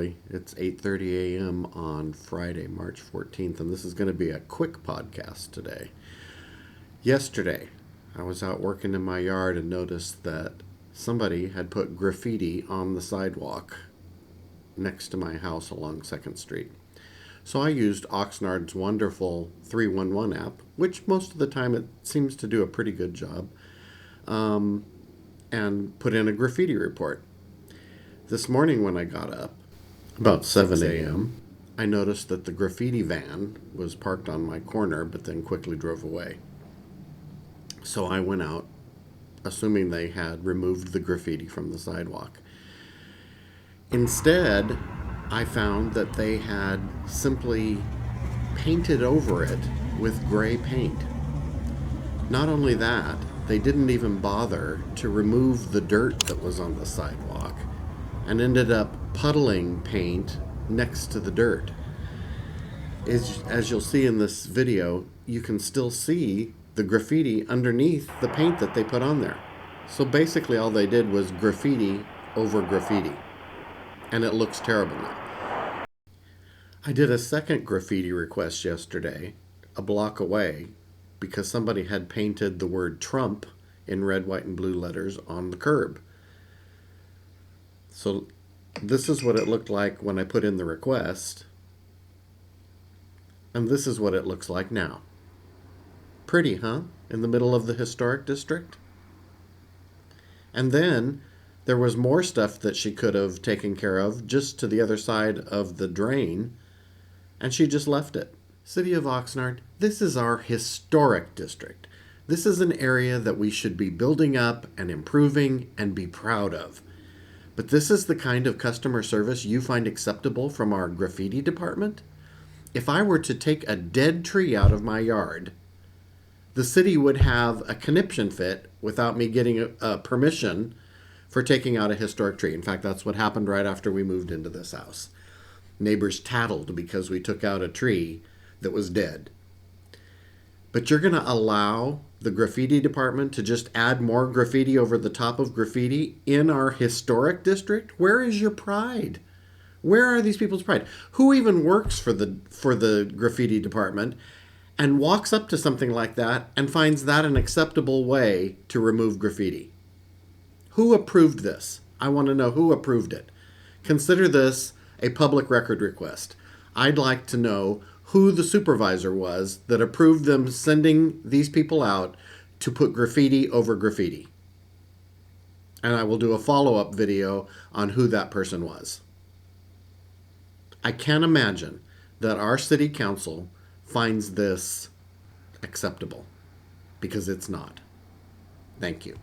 early. It's 8:30 a.m. on Friday, March 14th, and this is going to be a quick podcast today. Yesterday, I was out working in my yard and noticed that somebody had put graffiti on the sidewalk next to my house along 2nd Street. So I used Oxnard's wonderful 311 app, which most of the time it seems to do a pretty good job, and put in a graffiti report. This morning when I got up, about 7 a.m., I noticed that the graffiti van was parked on my corner, but then quickly drove away. So I went out, assuming they had removed the graffiti from the sidewalk. Instead, I found that they had simply painted over it with gray paint. Not only that, they didn't even bother to remove the dirt that was on the sidewalk and ended up puddling paint next to the dirt. As you'll see in this video, you can still see the graffiti underneath the paint that they put on there. So basically all they did was graffiti over graffiti, and it looks terrible now. I did a second graffiti request yesterday, a block away, because somebody had painted the word Trump in red, white, and blue letters on the curb. So this is what it looked like when I put in the request, and this is what it looks like now. Pretty, huh? In the middle of the historic district? And then there was more stuff that she could have taken care of just to the other side of the drain, and she just left it. City of Oxnard, this is our historic district. This is an area that we should be building up and improving and be proud of. But this is the kind of customer service you find acceptable from our graffiti department? If I were to take a dead tree out of my yard, the city would have a conniption fit without me getting a permission for taking out a historic tree. In fact, that's what happened right after we moved into this house. Neighbors tattled because we took out a tree that was dead. But you're going to allow the graffiti department to just add more graffiti over the top of graffiti in our historic district? Where is your pride? Where are these people's pride? Who even works for the graffiti department and walks up to something like that and finds that an acceptable way to remove graffiti? Who approved this? I want to know who approved it. Consider this a public record request. I'd like to know who the supervisor was that approved them sending these people out to put graffiti over graffiti. And I will do a follow-up video on who that person was. I can't imagine that our city council finds this acceptable, because it's not. Thank you.